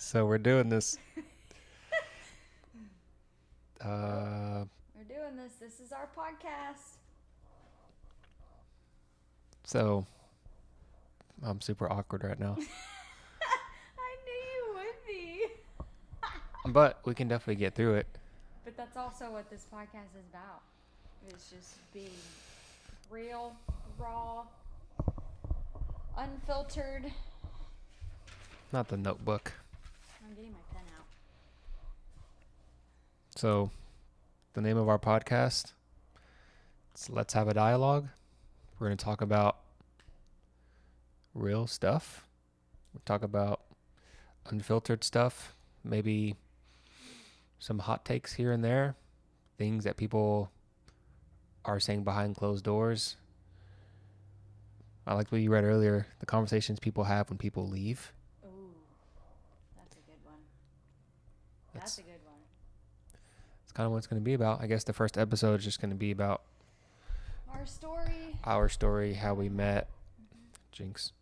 So we're doing this. We're doing this. This is our podcast. So I'm super awkward right now, I knew you would be. but we can definitely get through it. But that's also what this podcast is about. It's just being real, raw, unfiltered. Not the Notebook. I'm getting my pen out. So the name of our podcast, it's Let's Have a Dialogue. We're going to talk about real stuff. We'll talk about unfiltered stuff, maybe some hot takes here and there, things that people are saying behind closed doors. I liked what you read earlier, the conversations people have when people leave. Ooh, that's a good one. That's a good one. It's kind of what it's going to be about. I guess the first episode is just going to be about Our story. our story, how we met, Jinx,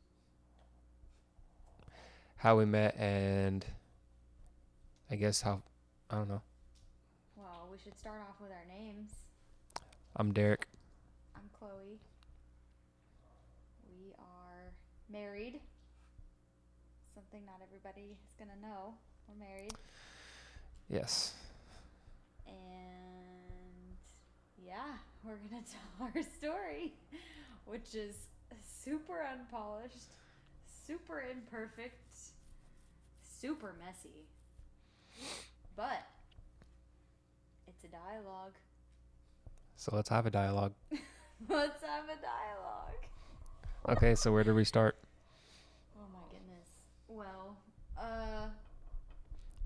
how we met, and I guess I don't know. Well, we should start off with our names. I'm Derek. I'm Chloe. We are married. Something not everybody is going to know. We're married. Yes. And yeah, we're going to tell our story, which is super unpolished, super imperfect, super messy. But it's a dialogue. So let's have a dialogue. Let's have a dialogue. Okay, so where do we start? Oh my goodness. Well,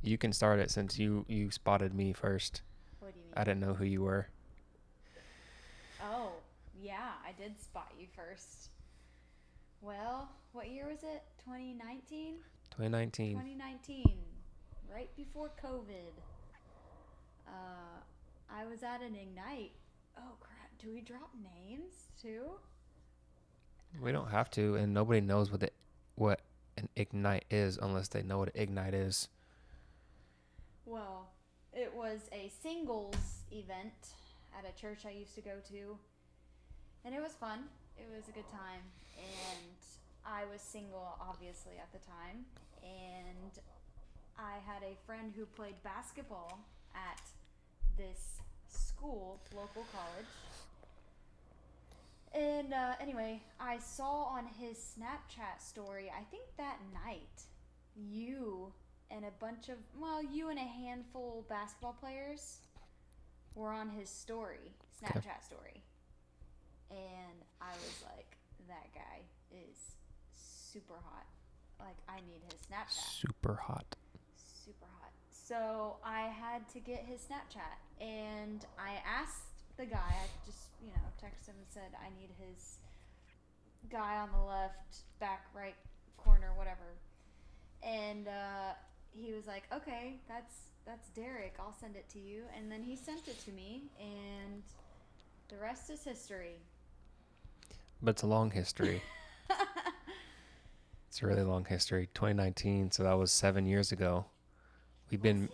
You can start it since you spotted me first. what do you mean? I didn't know who you were. Oh, yeah, I did spot you first. Well, what year was it? 2019? 2019. 2019, right before COVID. I was at an Ignite. Oh crap! Do we drop names too? We don't have to, and nobody knows what an Ignite is unless they know what an Ignite is. Well, it was a singles event at a church I used to go to, and it was fun. It was a good time, and I was single, obviously, at the time, and I had a friend who played basketball at this school, local college. And anyway, I saw on his Snapchat story, I think that night, you and you and a handful of basketball players were on his story, Snapchat story. And I was like, that guy is super hot. Like, I need his Snapchat. Super hot. Super hot. So I had to get his Snapchat, and I asked the guy. I just, texted him and said I need his guy on the left, back right corner, whatever. And he was like, "Okay, that's Derek. I'll send it to you." And then he sent it to me, and the rest is history. But it's a long history. It's a really long history. 2019, so that was 7 years ago. We've been,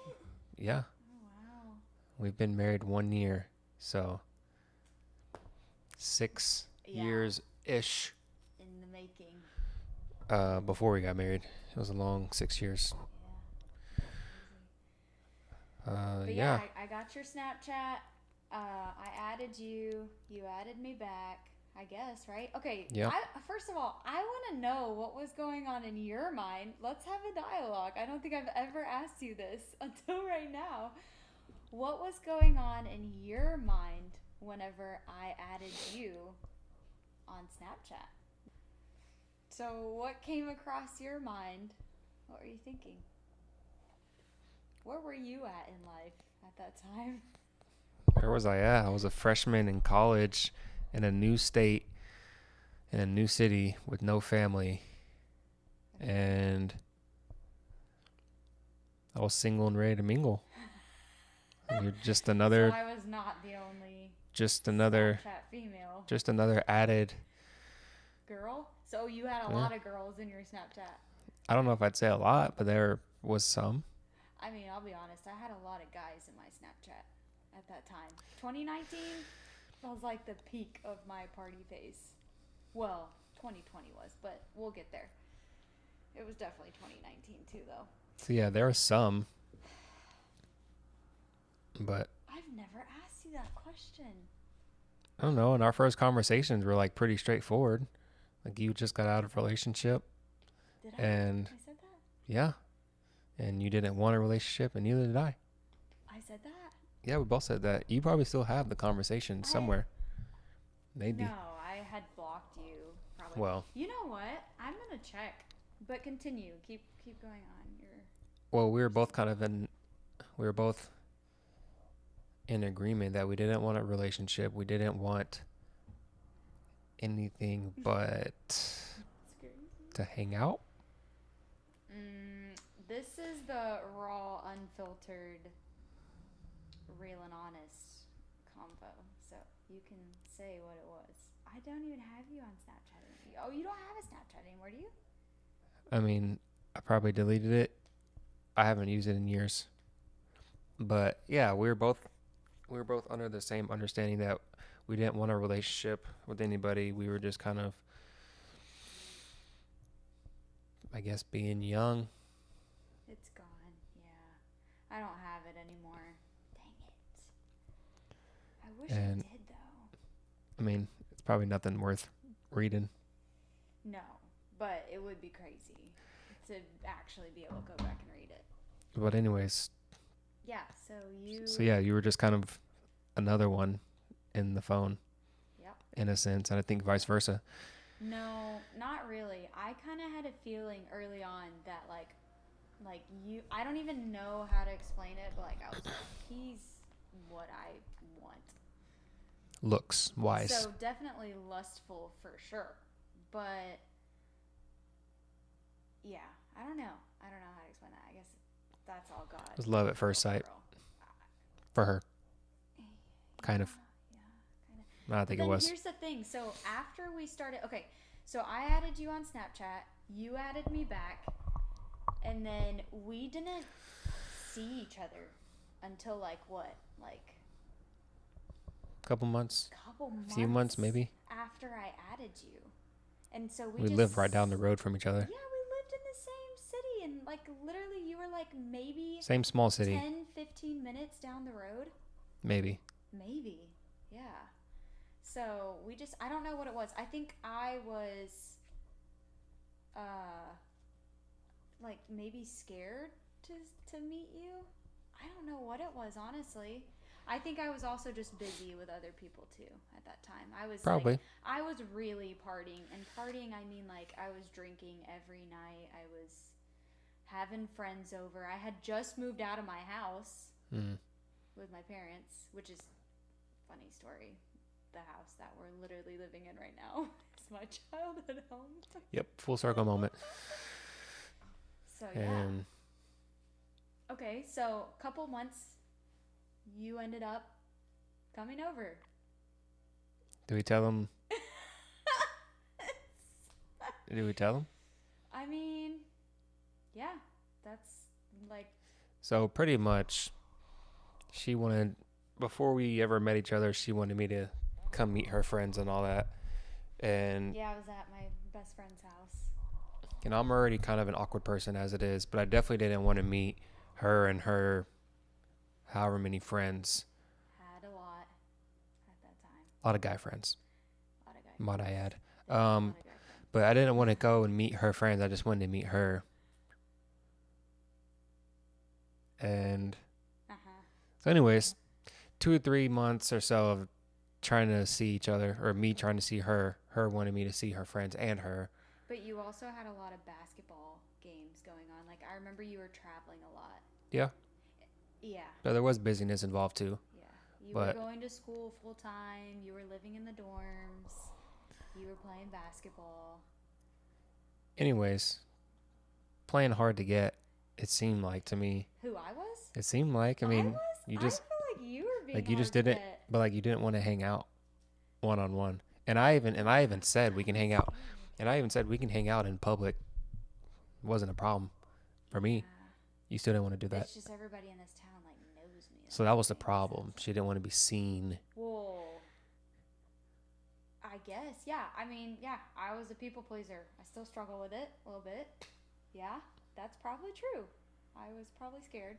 yeah. Oh wow. We've been married 1 year, so 6 years-ish In the making. before we got married. It was a long 6 years. But yeah. I got your Snapchat. I added you. You added me back. I guess, right? Okay. Yep. First of all, I want to know what was going on in your mind. Let's have a dialogue. I don't think I've ever asked you this until right now. What was going on in your mind whenever I added you on Snapchat? So, what came across your mind? What were you thinking? Where were you at in life at that time? Where was I at? I was a freshman in college in a new state, in a new city with no family. And I was single and ready to mingle. You're just another. So I was not the only just another Snapchat female. Just another added girl. So you had a lot of girls in your Snapchat. I don't know if I'd say a lot, but there was some. I mean, I'll be honest. I had a lot of guys in my Snapchat at that time. 2019 was like the peak of my party phase. Well, 2020 was, but we'll get there. It was definitely 2019 too, though. So yeah, there were some, but I've never asked you that question. I don't know. And our first conversations were like pretty straightforward. Like you just got out of a relationship, Did I? and I said that? yeah, and you didn't want a relationship, and neither did I. I said that? Yeah, we both said that. You probably still have the conversation I somewhere. Maybe. No, I had blocked you probably. Well, You know what? I'm gonna check. But continue. Keep going on. well, we were both kind of in. We were both in agreement that we didn't want a relationship. We didn't want anything but to hang out. This is the raw, unfiltered, real and honest convo. So you can say what it was. I don't even have you on Snapchat anymore. Oh, you don't have a Snapchat anymore, do you? I mean, I probably deleted it. I haven't used it in years. But yeah, we were both under the same understanding that we didn't want a relationship with anybody. We were just kind of, I guess, being young. It's gone. Yeah. I don't have it anymore. Dang it. I wish I And did though. I mean, it's probably nothing worth reading. No, but it would be crazy to actually be able to go back and read it. But anyways, Yeah, so you. so yeah, you were just kind of another one in the phone Yep. in a sense, and I think vice versa. No, not really. I kind of had a feeling early on that like you. I don't even know how to explain it, but like I was like, he's what I want. Looks wise. So definitely lustful for sure, but yeah, I don't know how to explain that. I guess that's all God. It was love at first sight for her, kind of. Yeah, kind of. I But think it then was. here's the thing. So after we started, okay, so I added you on Snapchat, you added me back, and then we didn't see each other until like what? Like Couple months, couple few months months maybe. after I added you. And so we We just lived right down the road from each other. Yeah, we lived in the same city and like literally you were like maybe Same small city, 10-15 minutes down the road. maybe. Maybe. Yeah. So we just I don't know what it was. I think I was uh like maybe scared to meet you. I don't know what it was, honestly. I think I was also just busy with other people too at that time. I was Probably. like I was really partying, and partying I mean like I was drinking every night. I was having friends over. I had just moved out of my house with my parents, which is funny story. The house that we're literally living in right now is my childhood home. Yep, full circle moment. So yeah. And Okay, so couple months, you ended up coming over. do we tell them? Do we tell them? I mean, yeah, that's like So pretty much, she wanted, before we ever met each other, she wanted me to come meet her friends and all that. And yeah, I was at my best friend's house. I'm already kind of an awkward person as it is, but I definitely didn't want to meet her and her however many friends. Had a lot at that time. A lot of guy friends, A lot of guy might I friends. add. Yeah, a lot of guy friends. But I didn't want to go and meet her friends. I just wanted to meet her. And so anyways, 2 or 3 months or so of trying to see each other, or me trying to see her wanting me to see her friends and her. But you also had a lot of basketball games going on. Like I remember you were traveling a lot. Yeah. Yeah. So there was busyness involved too. Yeah. You were going to school full time. You were living in the dorms. You were playing basketball. Anyways, playing hard to get, it seemed like to me. Who I was? It seemed like, I mean, you just, I feel like you were being like you hard just to didn't, get. but like you didn't want to hang out one on one. And I even said we can hang out. And I even said we can hang out in public. It wasn't a problem for me. You still didn't want to do that. It's just everybody in this town like knows me. So that was the problem. She didn't want to be seen. Well, I guess, yeah. I mean, yeah, I was a people pleaser. I still struggle with it a little bit. Yeah, that's probably true. I was probably scared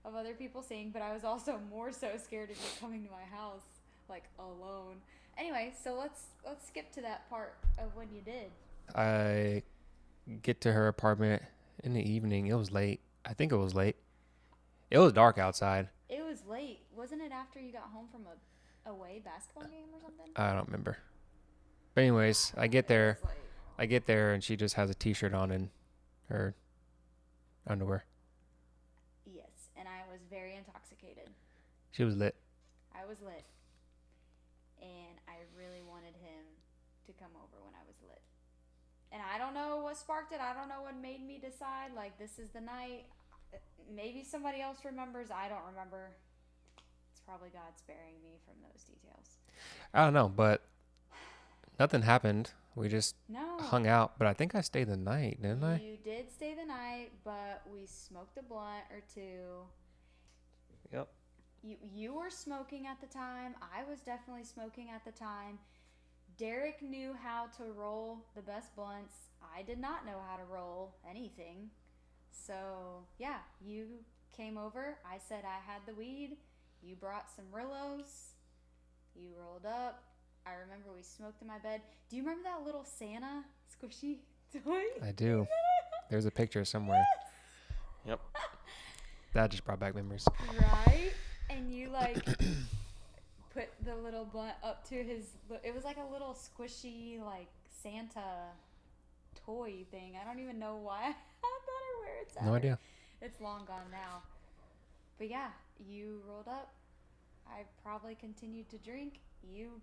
of other people seeing, but I was also more so scared of you coming to my house like alone. Anyway, so let's skip to that part of when you did. I get to her apartment in the evening. It was late. I think it was late. It was dark outside. It was late, wasn't it? After you got home from a away basketball game or something? I don't remember. But anyways, I get It there. was late. I get there and she just has a t-shirt on and her underwear. Yes, and I was very intoxicated. She was lit. I was lit, and I really wanted him to come over when I was lit. And I don't know what sparked it. I don't know what made me decide, like, this is the night. Maybe somebody else remembers. I don't remember. It's probably God sparing me from those details. I don't know, but nothing happened. We just No. hung out. But I think I stayed the night, didn't I? You did stay the night, but we smoked a blunt or two. Yep. You were smoking at the time. I was definitely smoking at the time. Derek knew how to roll the best blunts. I did not know how to roll anything. So, yeah, you came over. I said I had the weed. You brought some Rillos. You rolled up. I remember we smoked in my bed. Do you remember that little Santa squishy toy? I do. There's a picture somewhere. Yep. That just brought back memories. Right? And you, like, put the little blunt up to his... It was like a little squishy, like, Santa toy thing. I don't even know why I had that or where it's at. No idea. It's long gone now. But yeah, you rolled up. I probably continued to drink. You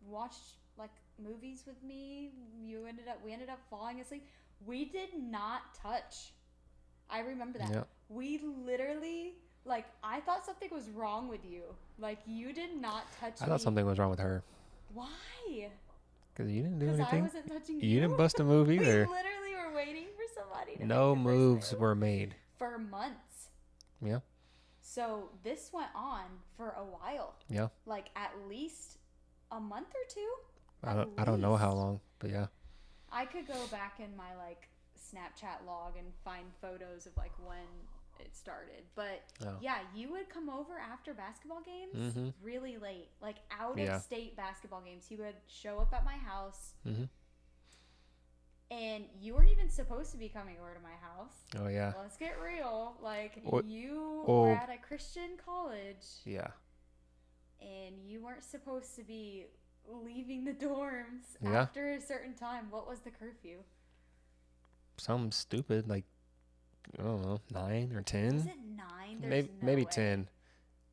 watched like movies with me. We ended up falling asleep. We did not touch. I remember that. Yep. We literally, like, I thought something was wrong with you. Like, you did not touch me. I thought something was wrong with her. Why? Because you didn't do Because I anything. wasn't touching you. You didn't bust a move either. We literally were waiting for somebody to No make the first moves move were made. for months. Yeah. So this went on for a while. Yeah. Like at least a month or two. I don't know how long, but yeah. I could go back in my like Snapchat log and find photos of like when it started. But yeah, you would come over after basketball games really late, like out of state basketball games. He would show up at my house. And you weren't even supposed to be coming over to my house. Oh, yeah. Let's get real. Like, you Oh. were at a Christian college. Yeah. And you weren't supposed to be leaving the dorms Yeah. after a certain time. What was the curfew? Something stupid, like, I don't know, 9 or 10? Was it 9? There's Maybe no way. 10.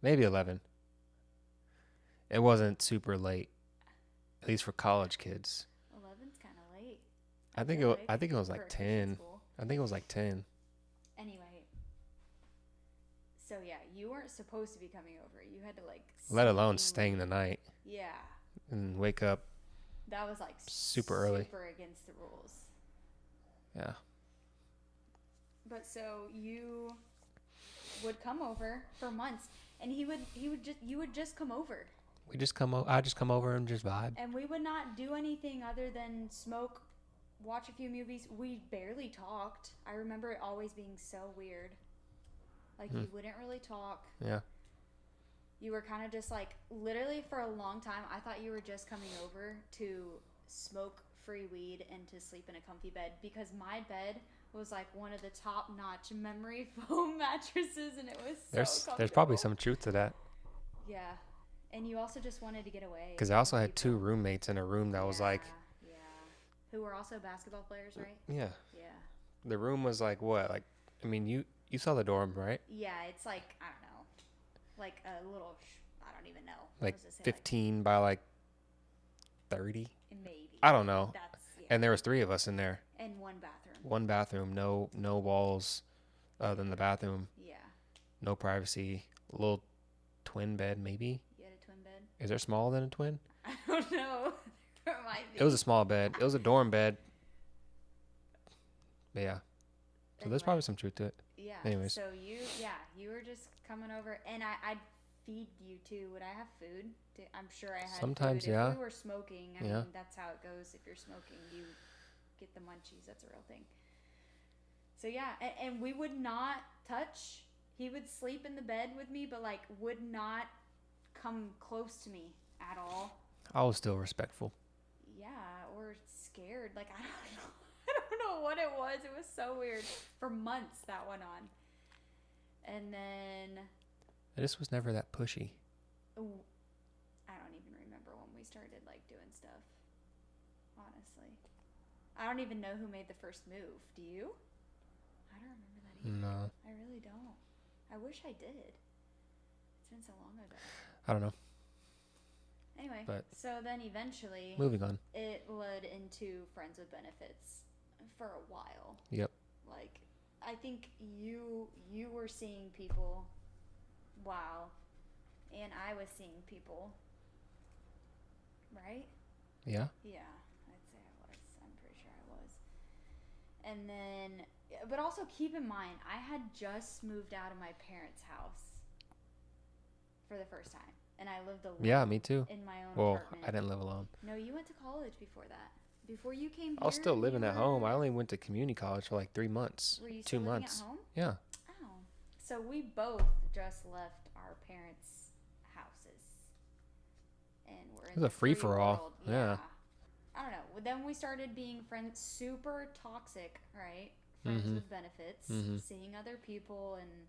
Maybe 11. It wasn't super late. At least for college kids. 11's kind of late. I think it was like 10. I think it was like 10. Anyway. So yeah, you weren't supposed to be coming over. You had to like Let alone staying the night. Yeah. And wake up. That was like super early. Super against the rules. Yeah. But so you would come over for months, and you would just come over. I just come over and just vibe. And we would not do anything other than smoke, watch a few movies. We barely talked. I remember it always being so weird. Like you wouldn't really talk. Yeah. You were kind of just like, literally for a long time, I thought you were just coming over to smoke free weed and to sleep in a comfy bed, because my bed was like one of the top-notch memory foam mattresses, and it was so comfortable. There's probably some truth to that. Yeah. And you also just wanted to get away. Because I also had 2 roommates in a room that was like... Yeah. Who were also basketball players, right? Yeah. Yeah. The room was like what? Like, I mean, you saw the dorm, right? Yeah, it's like, I don't know. Like a little, I don't even know. Like 15 by like 30? Maybe. I don't know. That's, yeah. And there was 3 of us in there. And one bathroom. One bathroom, no walls other than the bathroom. Yeah. No privacy. A little twin bed, maybe. You had a twin bed? Is there smaller than a twin? I don't know. There might be. It was a small bed. It was a dorm bed. But yeah. So there's probably some truth to it. yeah. Anyways, So you were just coming over, and I'd feed you too. Would I have food? I'm sure I had food. sometimes, If yeah. we were smoking, I Yeah. mean, that's how it goes. If you're smoking, you get the munchies. That's a real thing. So yeah, and we would not touch. He would sleep in the bed with me, but like would not come close to me at all. I was still respectful. Yeah, or scared. Like I don't know. I don't know what it was. It was so weird. For months that went on. And then I just was never that pushy. ooh, I don't even remember when we started like doing stuff. Honestly. I don't even know who made the first move. Do you? I don't remember that either. No, I really don't. I wish I did. It's been so long ago. I don't know. Anyway, But so then eventually moving on. it led into friends with benefits for a while. Yep. Like I think you were seeing people, wow, and I was seeing people, right? Yeah. Yeah, I'd say I was. I'm pretty sure I was. And then, but also keep in mind, I had just moved out of my parents' house for the first time, and I lived alone. Yeah, me too. In my own Well, apartment. I didn't live alone. No, you went to college before that. Before you came here, I was still living you at home. I were- only went to community college for like 3 months. Were you 2 still living months. at home? Yeah. Oh, so we both just left our parents' houses, and we're in It was a the free for all. world. Yeah. I don't know. Then we started being friends, super toxic, right? Friends Mhm. with benefits, Mhm. seeing other people and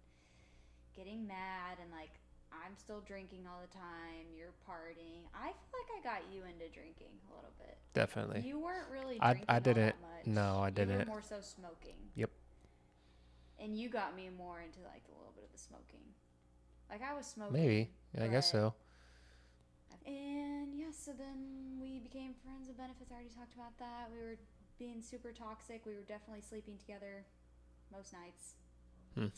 getting mad, and like I'm still drinking all the time. You're partying. I feel like I got you into drinking a little bit. Definitely. You weren't really I drinking all didn't. that much. No, I You were didn't. more so smoking. Yep. And you got me more into like a little bit of the smoking. Like I was smoking. Maybe. Yeah, I guess so. And yeah, so then we became friends with benefits. I already talked about that. We were being super toxic. We were definitely sleeping together most nights. Hmm.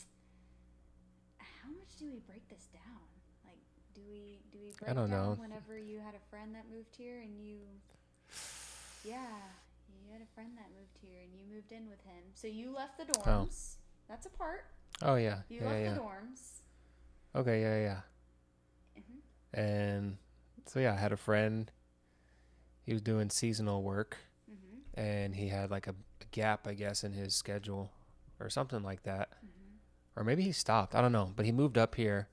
How much do we break this down? Like, do we break I don't down know. whenever you had a friend that moved here and you had a friend that moved here and you moved in with him. So you left the dorms. That's a part. Oh yeah. You yeah, left yeah. the dorms. Okay, yeah. Mhm. And so yeah, I had a friend. He was doing seasonal work, Mhm. and he had like a gap, I guess, in his schedule, or something like that. Mhm. Or maybe he stopped. I don't know. But he moved up here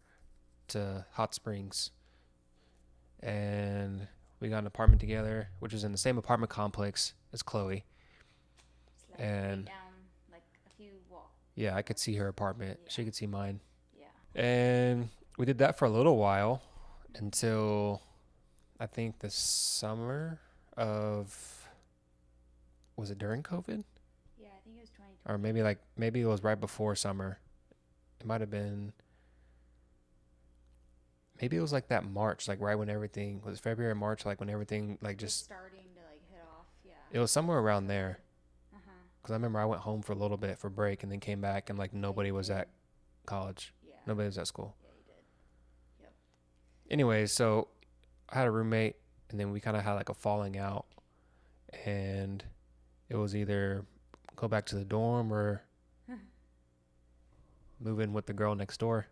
to Hot Springs, and we got an apartment together, which was in the same apartment complex as Chloe. It's like And- right down like a few walks. Yeah, I could see her apartment. She Yeah. could see mine. Yeah. And we did that for a little while until I think the summer of, was it during COVID? Yeah, I think it was 2020. Or maybe it was right before summer. It might have been, maybe it was like that March, like right when everything was February, March, like when everything like Just just, starting to like hit off. Yeah. it was somewhere around there. Uh huh. Because I remember I went home for a little bit for break and then came back and like nobody was at college. Yeah. Nobody was at school. Yeah, you did. Yep. Anyways, so I had a roommate and then we kind of had like a falling out, and it was either go back to the dorm or move in with the girl next door.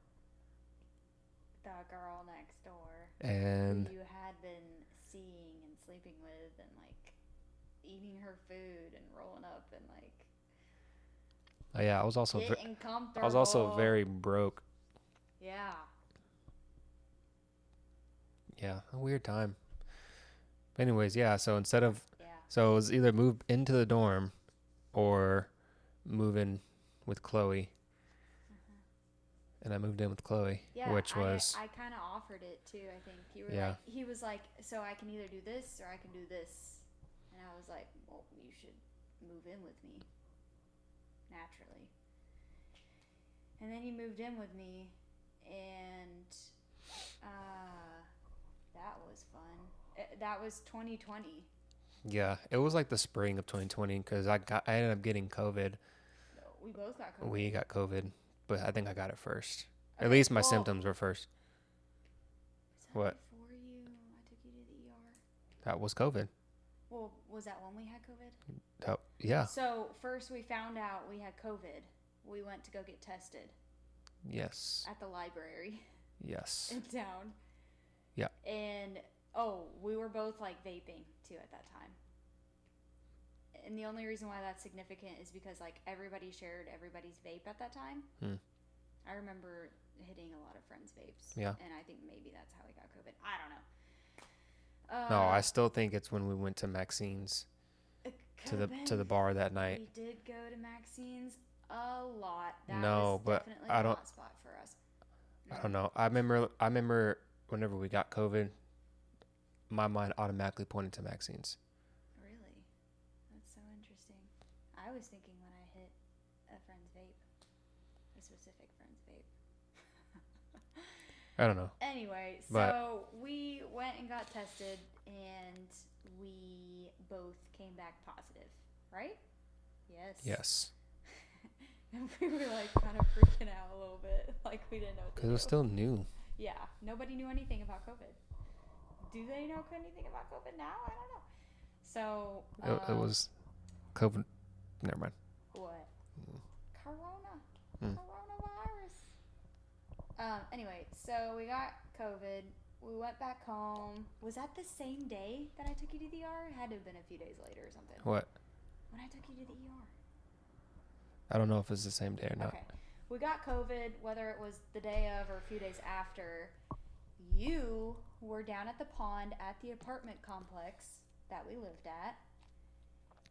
The girl next door And who you had been seeing and sleeping with and like eating her food and rolling up and like yeah, I was also getting comfortable. I was also very broke. Yeah. Yeah, a weird time. But anyways, yeah, so instead of Yeah. so it was either move into the dorm or move in with Chloe. And I moved in with Chloe, Yeah, which was I kind of offered it too. I think you were Yeah. like, he was like, so I can either do this or I can do this, and I was like, well, you should move in with me, naturally. And then he moved in with me, and that was fun. That was 2020. yeah, it was like the spring of 2020 because I ended up getting COVID. No, we both got COVID. We got COVID, but I think I got it first. At Okay, least my well, symptoms were first. Was that What? before I took you to the ER? That was COVID. Well, was that when we had COVID? Yeah. So first we found out we had COVID, we went to go get tested Yes. at the library Yes. in town. Yeah. And we were both like vaping too at that time. And the only reason why that's significant is because like everybody shared everybody's vape at that time. I remember hitting a lot of friends' vapes. Yeah. And I think maybe that's how we got COVID. I don't know. No, I still think it's when we went to Maxine's to the bar that night. We did go to Maxine's a lot. That No, was but definitely I a don't. hot spot for us. I don't know. I remember whenever we got COVID, my mind automatically pointed to Maxine's. Really? That's so interesting. I was thinking when I hit a friend's vape, a specific friend's vape. I don't know. Anyway, But so we went and got tested, and we both came back positive, right? Yes. yes, And we were like kind of freaking out a little bit, like we didn't know what to because do. it was still new. Yeah, nobody knew anything about COVID. Do they know anything about COVID now? I don't know. So It was COVID. Never mind. what? Corona. Mm. Coronavirus. Anyway, so we got COVID. We went back home. Was that the same day that I took you to the ER? It had to have been a few days later or something. What? When I took you to the ER. I don't know if it's the same day or not. Okay. We got COVID, whether it was the day of or a few days after. You were down at the pond at the apartment complex that we lived at,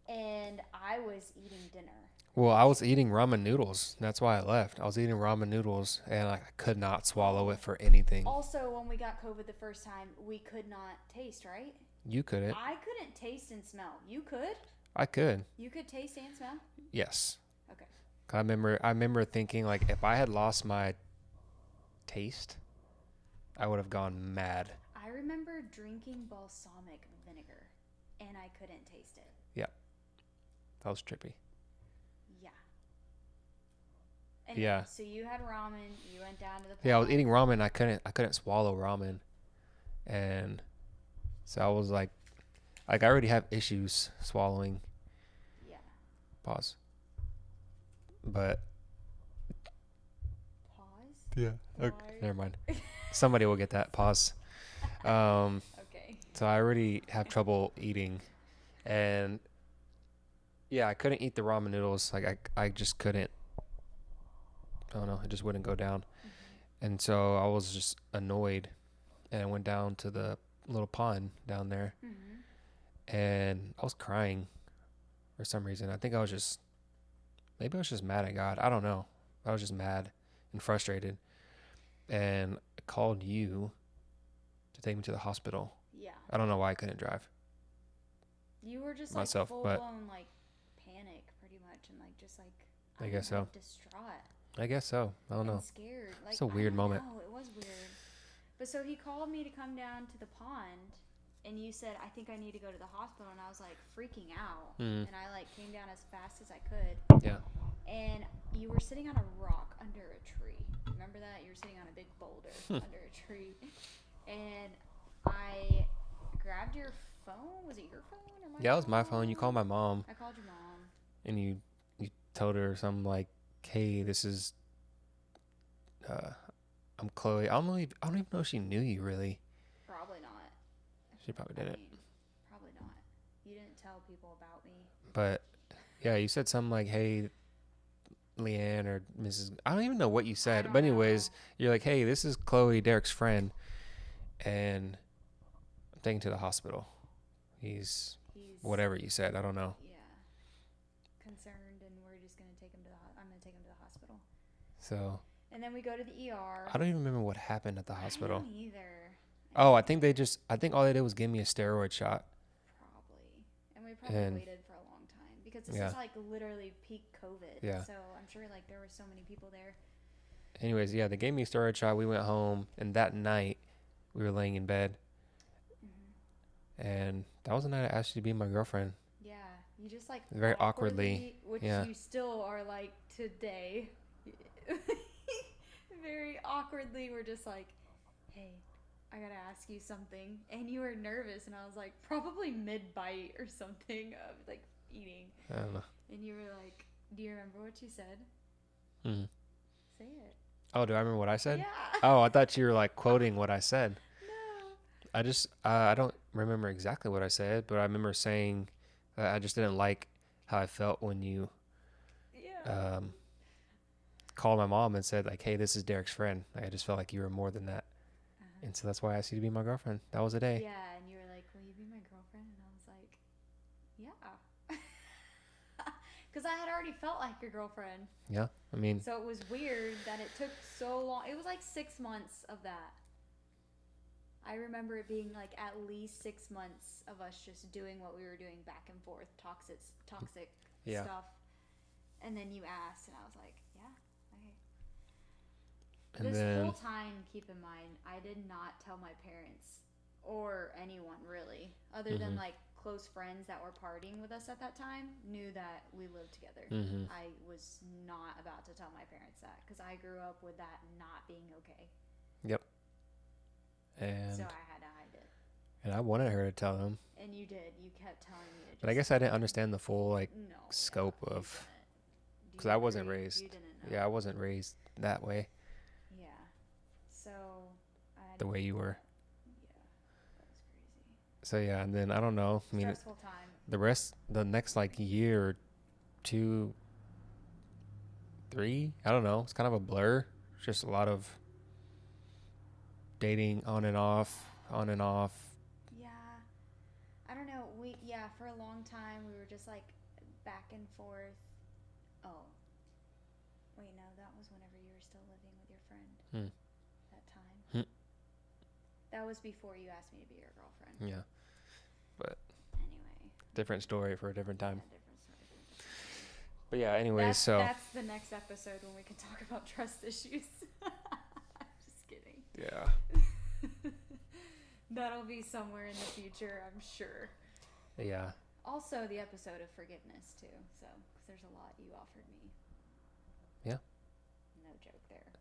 and I was eating dinner. Well, I was eating ramen noodles. That's why I left. I was eating ramen noodles, and I could not swallow it for anything. Also, when we got COVID the first time, we could not taste, right? You couldn't. I couldn't taste and smell. You could? I could. You could taste and smell? Yes. Okay. I remember thinking, like, if I had lost my taste, I would have gone mad. I remember drinking balsamic vinegar, and I couldn't taste it. Yep. That was trippy. Yeah. Anyway, Yeah. So you had ramen. You went down to the pond. Yeah, I was eating ramen. I couldn't swallow ramen, and so I was like I already have issues swallowing. Yeah. Pause. But Pause? yeah. Why? Never mind. Somebody will get that. Pause. Okay. So I already have trouble eating, and yeah, I couldn't eat the ramen noodles. Like I just couldn't. I don't know. It just wouldn't go down, and so I was just annoyed, and I went down to the little pond down there, and I was crying for some reason. I think maybe I was just mad at God. I don't know. I was just mad and frustrated, and I called you to take me to the hospital. Yeah. I don't know why I couldn't drive. You were just myself, like full blown like panic pretty much, and like just like I guess so. Distraught. I guess so. I don't know. Scared. Like, It's a weird moment. No, it was weird. But so he called me to come down to the pond, and you said, I think I need to go to the hospital, and I was like freaking out, and I like came down as fast as I could. Yeah. And you were sitting on a rock under a tree. Remember that? You were sitting on a big boulder under a tree, and I grabbed your phone. Was it your phone or my phone? Yeah, it was my phone. You called my mom. I called your mom. And you told her something like, "Hey, this is I'm Chloe." I don't even know if she knew you really. Probably not. She probably didn't. Probably not. You didn't tell people about me. But yeah, you said something like, "Hey, Leanne," or Mrs. I don't even know what you said. But anyways, you're like, "Hey, this is Chloe, Derek's friend, and I'm taking to the hospital. He's whatever you said. I don't know." Yeah. Concerned, and we're just gonna take him to I'm gonna take him to the hospital. So. And then we go to the ER. I don't even remember what happened at the hospital. I don't either. I think all they did was give me a steroid shot. Probably. And we probably waited for a long time because this is like literally peak COVID. Yeah. So I'm sure like there were so many people there. Anyways, yeah, they gave me a steroid shot. We went home, and that night we were laying in bed. And that was the night I asked you to be my girlfriend. Yeah. You just like very awkwardly, which you still are like today. Very awkwardly, we're just like, hey, I gotta ask you something. And you were nervous, and I was like, probably mid-bite or something of like eating. I don't know. And you were like, do you remember what you said? Mm. Say it. Oh, do I remember what I said? Yeah. Oh, I thought you were like quoting what I said. No. I don't remember exactly what I said, but I remember saying that I just didn't like how I felt when you Yeah. um, called my mom and said like, "Hey, this is Derek's friend." Like, I just felt like you were more than that, Uh-huh. and so that's why I asked you to be my girlfriend. That was a day. Yeah, and you were like, "Will you be my girlfriend?" And I was like, "Yeah," because I had already felt like your girlfriend. Yeah, I mean, So it was weird that it took so long. It was like 6 months of that. I remember it being like at least 6 months of us just doing what we were doing back and forth, toxic yeah, stuff. And then you asked, and I was like, yeah, okay. and This whole then time, keep in mind, I did not tell my parents or anyone really, other than mhm, like close friends that were partying with us at that time, knew that we lived together. mhm, I was not about to tell my parents that because I grew up with that not being okay. yep, So and I had to hide it. I wanted her to tell him, And you did. You kept telling me to but I just guess tell I didn't them. understand the full like No, scope yeah, you of didn't. Do because you I wasn't agree? You raised. didn't Yeah, know. I wasn't raised that way, Yeah. So I had the to way keep you were. that. Yeah, that was crazy. So yeah, and then I don't know. I mean, Stressful time. the next like year or two, three, I don't know. It's kind of a blur. It's just a lot of dating on and off, on and off. Yeah. I don't know. For a long time we were just like back and forth. Oh, wait, no, that was whenever you were still living with your friend. Hmm. That time. Hmm. That was before you asked me to be your girlfriend. Yeah, but Anyway. different story for a different time. Yeah, different story for a different time. But yeah, anyways, That's so that's the next episode when we can talk about trust issues. Just kidding. yeah, That'll be somewhere in the future, I'm sure. yeah, Also, the episode of forgiveness too. So, because there's a lot you offered me. yeah. No joke there.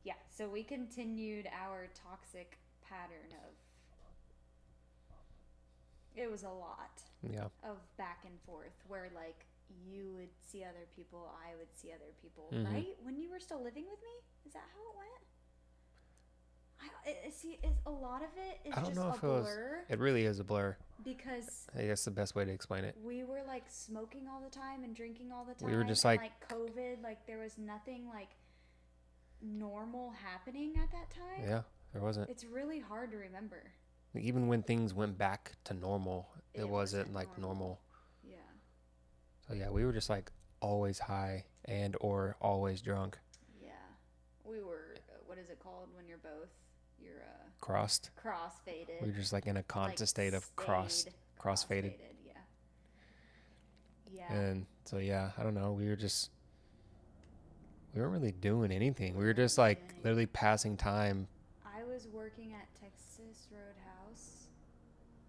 Yeah. So we continued our toxic pattern of. It was a lot Yeah. of back and forth where like you would see other people, I would see other people, Mm-hmm. right? When you were still living with me, is that how it went? A lot of it is I don't just know a if it was. blur It really is a blur. because I guess the best way to explain it. we were like smoking all the time and drinking all the time, We were just and like, like COVID, like there was nothing like normal happening at that time. yeah, there wasn't. It's really hard to remember. Even when things went back to normal, it wasn't like normal. Yeah. So yeah, we were just like always high and or always drunk. Yeah. We were. What is it called when you're both? You're Crossed. cross faded. We were just like in a constant state of cross faded. Yeah. Yeah. And so yeah, I don't know. We weren't really doing anything. We were just like literally passing time. I was working at Texas Roadhouse.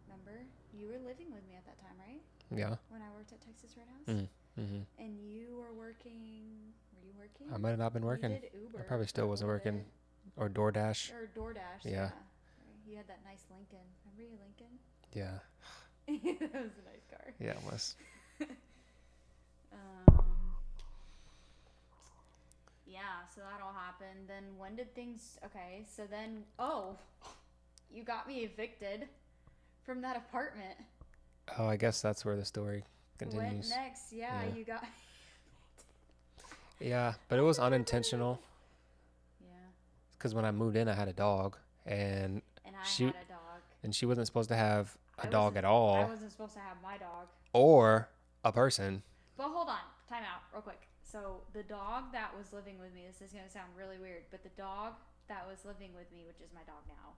Remember? You were living with me at that time, right? Yeah. When I worked at Texas Roadhouse? Mm-hmm. And you were working. Were you working? I might have not been working. You did Uber. I probably still wasn't working. Or DoorDash. Or DoorDash. Yeah. You had that nice Lincoln. Remember your Lincoln? Yeah. That was a nice car. Yeah, it was. Yeah, so that all happened. Then when did things... Okay, so then... You got me evicted from that apartment. Oh, I guess that's where the story continues. Went next, yeah. You got... Yeah, but it was unintentional. Yeah. Because when I moved in, I had a dog, and I she had a dog. And she wasn't supposed to have a dog at all. I wasn't supposed to have my dog. Or a person. But hold on, time out, real quick. So the dog that was living with me, this is gonna sound really weird, but the dog that was living with me, which is my dog now,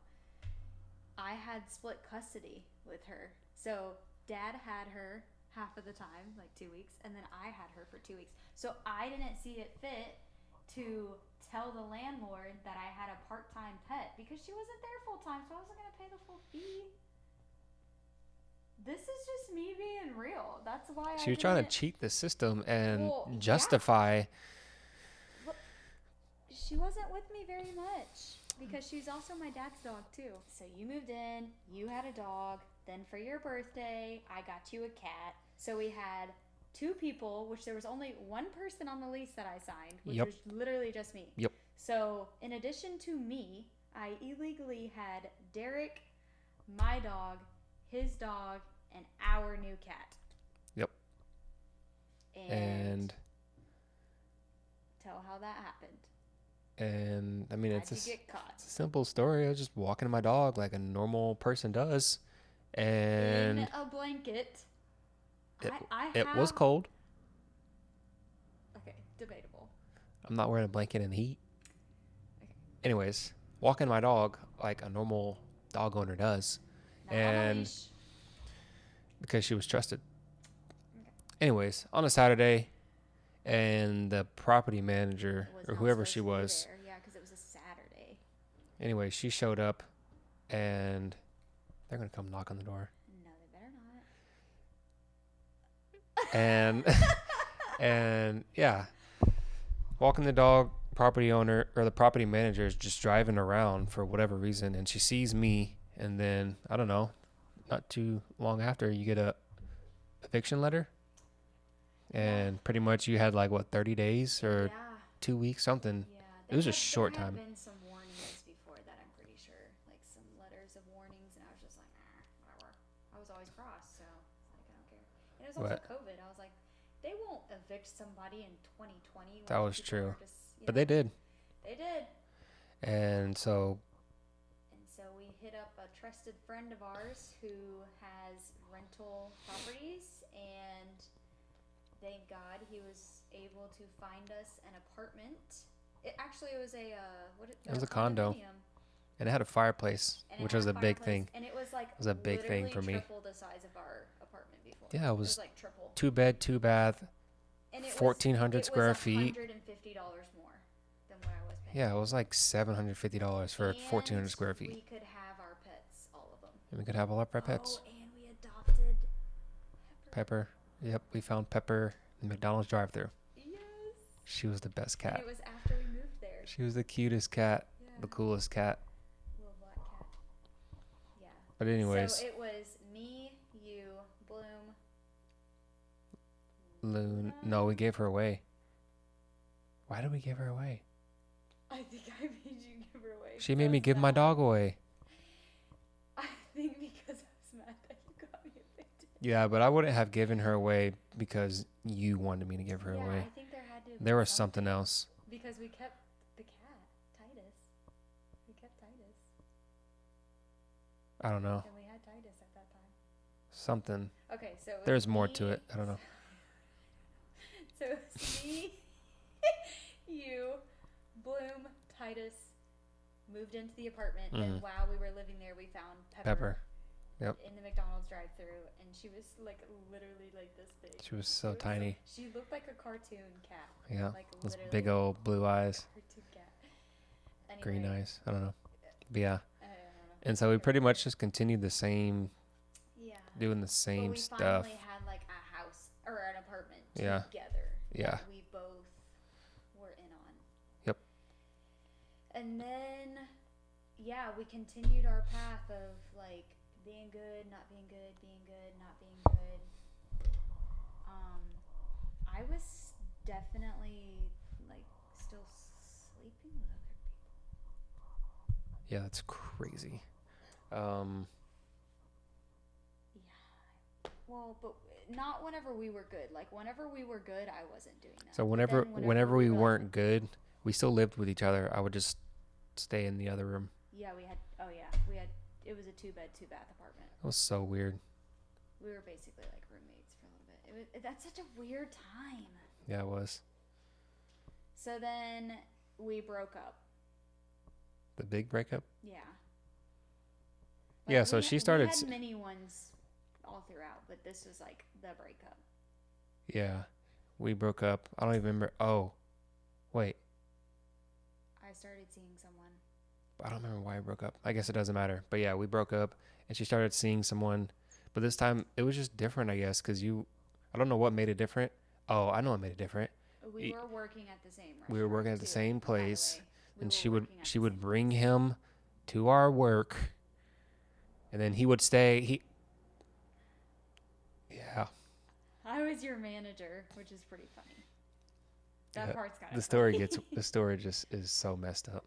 I had split custody with her. So Dad had her half of the time, like 2 weeks, and then I had her for 2 weeks. So I didn't see it fit to tell the landlord that I had a part-time pet because she wasn't there full-time, so I wasn't gonna pay the full fee. This is just me being real. That's why She was trying to cheat the system and Yeah. justify. She wasn't with me very much because she's also my dad's dog too. So you moved in, you had a dog, then for your birthday, I got you a cat. So we had two people, which there was only one person on the lease that I signed, which Yep. was literally just me. Yep. So, in addition to me, I illegally had Derek, my dog, and our new cat. Yep. And And tell how that happened. I mean, How'd you get caught? it's a simple story. I was just walking my dog like a normal person does, In and a blanket. it I it was have. cold. Okay, debatable. I'm not wearing a blanket in the heat. Okay. Anyways, walking my dog like a normal dog owner does, Not on a and leash. because she was trusted. Okay. Anyways, on a Saturday, and the property manager Was or not whoever supposed she to be was, there. Yeah, because it was a Saturday. anyway, she showed up, and they're gonna come knock on the door, No, they better and not. and yeah, walking the dog, property owner or the property manager is just driving around for whatever reason, and she sees me, and then I don't know, not too long after, you get a eviction letter, Yeah. and pretty much you had like what 30 days or Yeah. 2 weeks, something. Yeah. It was a short there had time. been some warnings before that, I'm pretty sure. Like some letters of warnings, and I was just like, whatever. I was always cross, so it's like, I don't care. And it was also What? COVID. I was like, they won't evict somebody in 2020 That when was people true, are just, but they did, They did. and so And so we hit up a trusted friend of ours who has rental properties, and thank God he was able to find us an apartment. It was a it was a condo, condominium, and it had a fireplace, and it which had was a a big fireplace, thing. and it was like It was a big thing literally for me. triple the size of our apartment before. Yeah, it It was was like triple, 2 bed, 2 bath, and 1,400 square feet. $150 more than what I was paying. Yeah, it was like $750 for 1,400 square feet. We could have our pets, all of them. And we could have all our pets. Oh, and we adopted Pepper. Yep, we found Pepper in the McDonald's drive-thru. Yes. She was the best And cat. it was after we moved there. She was the cutest cat, Yeah. the coolest cat. Little black cat. Yeah. But anyways, So it was me, you, Bloom. Loon. No, we gave her away. Why did we give her away? I think I made you give her away. She made me give my dog away. I think because I was mad that you got me evicted. Yeah, but I wouldn't have given her away because you wanted me to give her Yeah, away. I think there had to have There been was something else. because we kept the cat, Titus. We kept Titus. I don't know. And we had Titus at that time. Something. Okay, so it was There's more me- to it. I don't know. So it's me, you, Bloom, Titus moved into the apartment, and while we were living there, we found Pepper. Yep. In the McDonald's drive-thru, and she was like literally like this big. She was so tiny. She looked like a cartoon cat. Yeah. Like Those literally big old blue eyes, cartoon cat. green Anyway, eyes. I don't know. But yeah. I don't know. And so we pretty much just continued the same, Yeah. doing the But same we stuff. finally had like a house or an apartment Yeah. together. Yeah. That we both were in on. Yep. And then, yeah, we continued our path of like being good, not being good, being good, not being good. I was definitely like still sleeping with other people. Yeah, that's crazy. Yeah. Well, but not whenever we were good. Like whenever we were good, I wasn't doing that. So But whenever then whenever we got- weren't good, we still lived with each other. I would just stay in the other room. Yeah, we had. Oh yeah, we had. It was a 2-bed, 2-bath apartment. It was so weird. We were basically like roommates for a little bit. That's such a weird time. Yeah, it was. So then we broke up. The big breakup? Yeah. Yeah, so she started We had many ones all throughout, but this was like the breakup. Yeah. We broke up. I don't even remember. Oh. Wait. I started seeing someone. I don't remember why I broke up. I guess it doesn't matter. But yeah, we broke up and she started seeing someone. But this time it was just different, I guess, because I don't know what made it different. Oh, I know what made it different. We were working at the same restaurant. We were working at the too, same by the place, way. and were she would working at she the would same bring place. him to our work, and then he would stay. Yeah, I was was your manager, which is pretty funny. That Yeah. part's kind The of story funny. gets the story just is so messed up.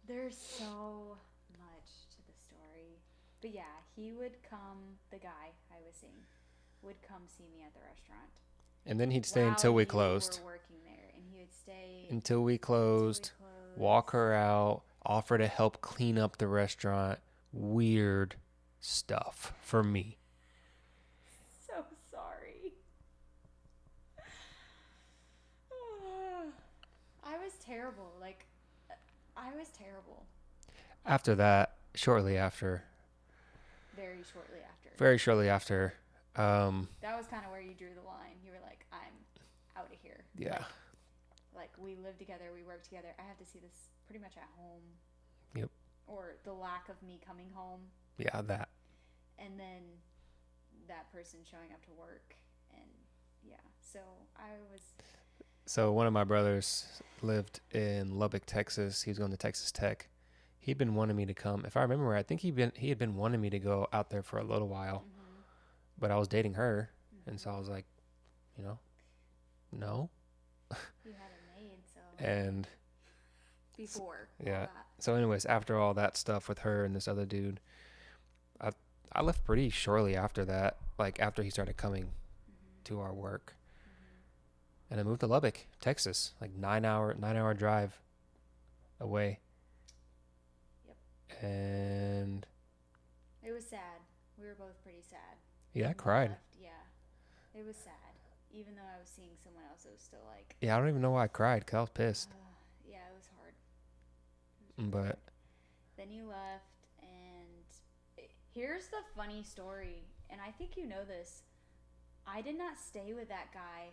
There's so much to the story. But yeah, he would come, the guy I was seeing, would come see me at the restaurant And then he'd stay while until we you were closed. working there. And he would stay Until we until we closed, walk closed. her out, offer to help clean up the restaurant. Weird stuff for me. So sorry. I was terrible. Like, I was terrible. After that, shortly after, Very shortly after. very shortly after, That was kind of where you drew the line. You were like, I'm out of here. yeah, Like we live together, we work together. I have to see this pretty much at home. Yep. Or the lack of me coming home. yeah, that. And then that person showing up to work. And yeah, so I was. So one of my brothers lived in Lubbock, Texas. He was going to Texas Tech. He'd been wanting me to come. If I remember right, I think he had been wanting me to go out there for a little while, but I was dating her, and so I was like, no. You had a maid, so. And Before. yeah. So anyways, after all that stuff with her and this other dude, I left pretty shortly after that, like after he started coming to our work. And I moved to Lubbock, Texas, like 9-hour drive away. Yep. And It was sad. We were both pretty sad. yeah, I when we cried. left. Yeah. It was sad. Even though I was seeing someone else, it was still like. Yeah, I don't even know why I cried because I was pissed. Yeah, it was hard. But Then you left, and here's the funny story, and I think you know this. I did not stay with that guy.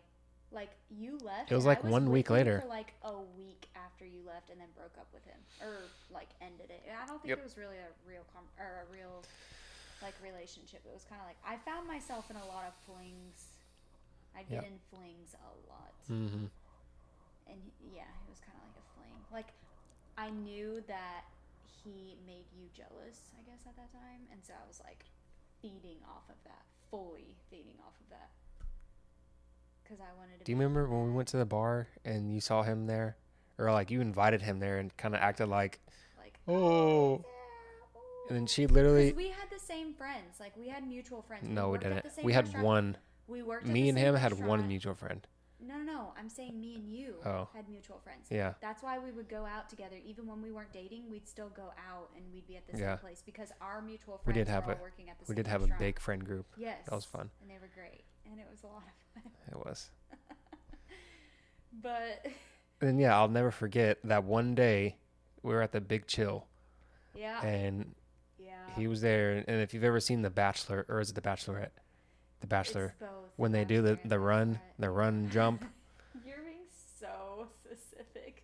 Like, you left. it was and like I was 1 week with him later. for like a week after you left, and then broke up with him, or like ended it. I don't think Yep. it was really a real like relationship. It was kind of like I found myself in a lot of flings. I get Yep. in flings a lot. Mm-hmm. And yeah, it was kind of like a fling. Like, I knew that he made you jealous, I guess, at that time. And so I was like feeding off of that, fully feeding off of that. Because I wanted to. Do you remember when we went to the bar and you saw him there? Or like you invited him there and kind of acted like, oh. And then she literally. Because we had the same friends. Like, we had mutual friends. No, we didn't. We We had restaurant. one. We worked Me at and the him same had restaurant. one mutual friend. No. I'm saying me and you had mutual friends. Yeah. That's why we would go out together. Even when we weren't dating, we'd still go out and we'd be at the same place because our mutual friends were all working at the same restaurant. We did have a big friend group. Yes. That was fun. And they were great. And it was a lot of fun. It was. But. And yeah, I'll never forget that one day we were at the Big Chill. Yeah. And yeah. he was there. And if you've ever seen The Bachelor, or is it The Bachelorette? The Bachelor. It's both. When they do the run jump. You're being so specific.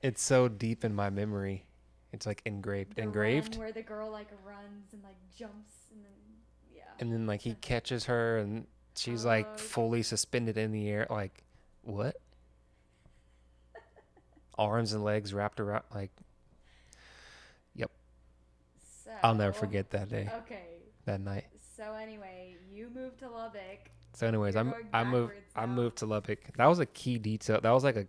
It's so deep in my memory. It's like engraved. Run where the girl like runs and like jumps and then And then like he catches her and she's like fully suspended in the air. Like, what? Arms and legs wrapped around. Like, yep. So, I'll never forget that day. Okay. That night. So anyway, you moved to Lubbock. So anyways, I moved to now. Lubbock. That was a key detail. That was like a,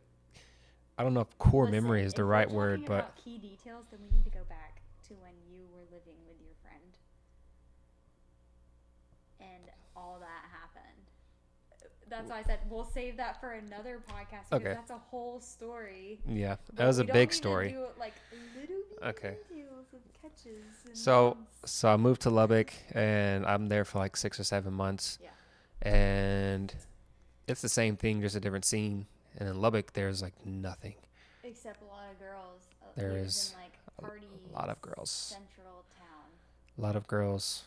I don't know if core memory is the right word, If but we're talking about key details, then we need to go back to when you were living with your friend. And all that happened. That's why I said we'll save that for another podcast because that's a whole story. Yeah, But that was a we don't big even story. Do, like, little Okay. details of catches and So runs. I moved to Lubbock and I'm there for like 6 or 7 months. Yeah. And it's the same thing, just a different scene. And in Lubbock, there's like nothing. Except a lot of girls. There is in, like, parties, a lot of girls. Central town. A lot of girls.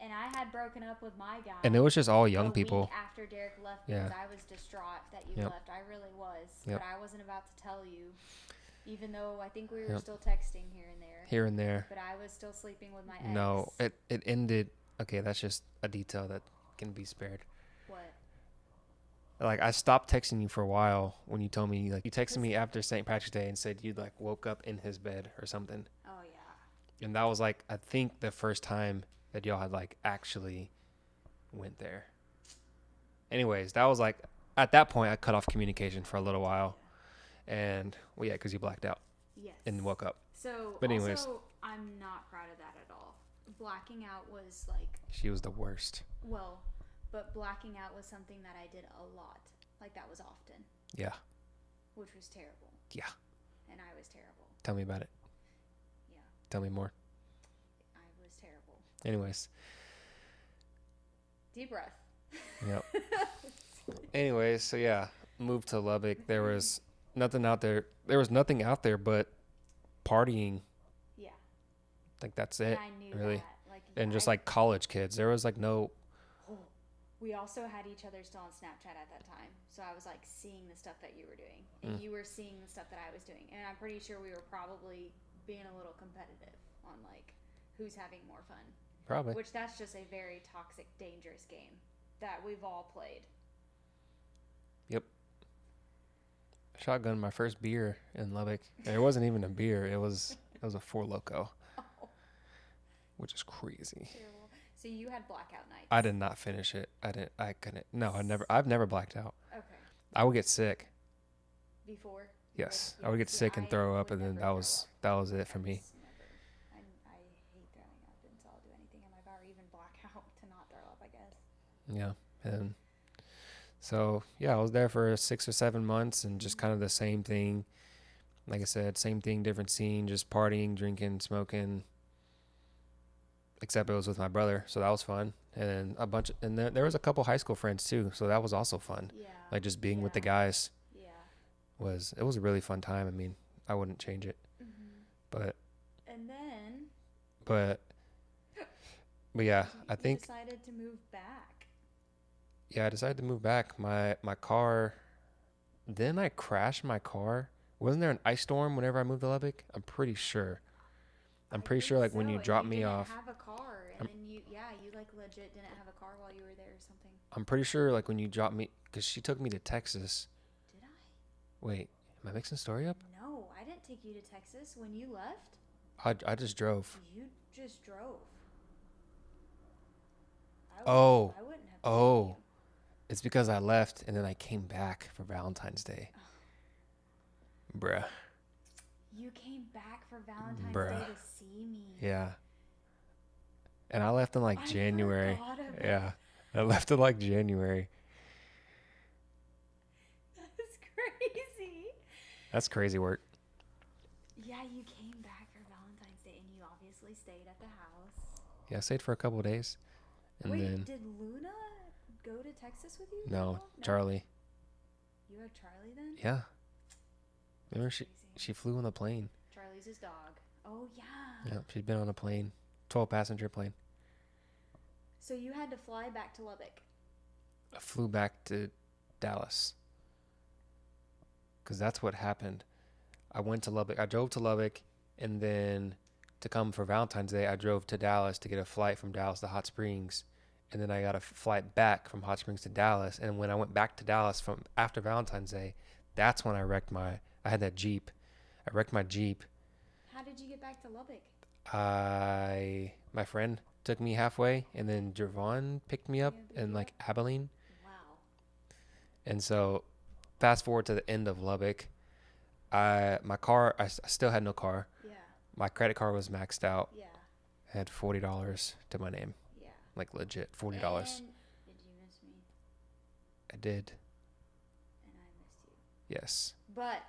And I had broken up with my guy. And it was just all young a people. Week after Derek left because Yeah. I was distraught that you Yep. left. I really was. Yep. But I wasn't about to tell you. Even though I think we were Yep. still texting here and there. Here and there. But I was still sleeping with my ex. No, it ended. Okay, that's just a detail that can be spared. What? Like, I stopped texting you for a while when you told me, like, you texted me after St. Patrick's Day and said you'd like woke up in his bed or something. Oh, yeah. And that was like, I think the first time that y'all had like actually went there. Anyways, that was like, at that point, I cut off communication for a little while. And, well, yeah, because you blacked out Yes. and woke up. So, But, anyways, also, I'm not proud of that at all. Blacking out was like, she was the worst. well, but blacking out was something that I did a lot. Like, that was often. Yeah. Which was terrible. Yeah. And I was terrible. Tell me about it. Yeah. Tell me more. I was terrible. Anyways. Deep breath. Yep. Anyways, so yeah, moved to Lubbock. There was nothing out there. There was nothing out there but partying. Yeah. Like that's it, And I knew really. that. Like, And just like college kids. There was like no. We also had each other still on Snapchat at that time. So I was like seeing the stuff that you were doing. And you were seeing the stuff that I was doing. And I'm pretty sure we were probably being a little competitive on like who's having more fun. Probably. Which that's just a very toxic, dangerous game that we've all played. Yep. Shotgun my first beer in Lubbock. And it wasn't even a beer. It was a Four Loko. Oh. Which is crazy. Terrible. So you had blackout nights. I did not finish it. I couldn't. No, I've never blacked out. Okay. I would get sick. Before? Yes. I would get sick and throw up, and then that was it for me. I hate throwing up, and so I'll do anything in my power, even black out, to not throw up, I guess. Yeah. And so, yeah, I was there for 6 or 7 months and just kind of the same thing. Like I said, same thing, different scene, just partying, drinking, smoking. Except it was with my brother, so that was fun. And then there was a couple high school friends too, so that was also fun. Yeah. Like just being with the guys Yeah. it was a really fun time. I mean, I wouldn't change it. Mm-hmm. But yeah, I think decided to move back. Yeah, I decided to move back. My car. Then I crashed my car. Wasn't there an ice storm whenever I moved to Lubbock? I'm pretty sure. I'm pretty sure like when you dropped me off. You didn't have a car, and then you like legit didn't have a car while you were there or something. I'm pretty sure like when you dropped me, because she took me to Texas. Did I? Wait, am I mixing the story up? No, I didn't take you to Texas when you left. I just drove. You just drove. Oh. I wouldn't have. Oh. It's because I left and then I came back for Valentine's Day. Bruh. You came back for Valentine's Bruh. Day to see me. Yeah. And I left in like January. Forgot about it. Yeah. I left in like January. That's crazy. That's crazy work. Yeah, you came back for Valentine's Day, and you obviously stayed at the house. Yeah, I stayed for a couple of days. And Wait, then did Luna go to Texas with you? no, Charlie. You had Charlie then? Yeah. Remember Crazy. she flew on the plane. Charlie's his dog. Oh yeah. Yeah, she'd been on a plane. 12-passenger plane. So you had to fly back to Lubbock. I flew back to Dallas. Because that's what happened. I went to Lubbock. I drove to Lubbock, and then to come for Valentine's Day, I drove to Dallas to get a flight from Dallas to Hot Springs. And then I got a flight back from Hot Springs to Dallas. And when I went back to Dallas from after Valentine's Day, that's when I had that Jeep. I wrecked my Jeep. How did you get back to Lubbock? My friend took me halfway, and then Jervon picked me up in like Abilene. Wow. And so fast forward to the end of Lubbock, I still had no car. Yeah. My credit card was maxed out. Yeah. I had $40 to my name. Yeah. Like legit $40. And did you miss me? I did. And I missed you. Yes. But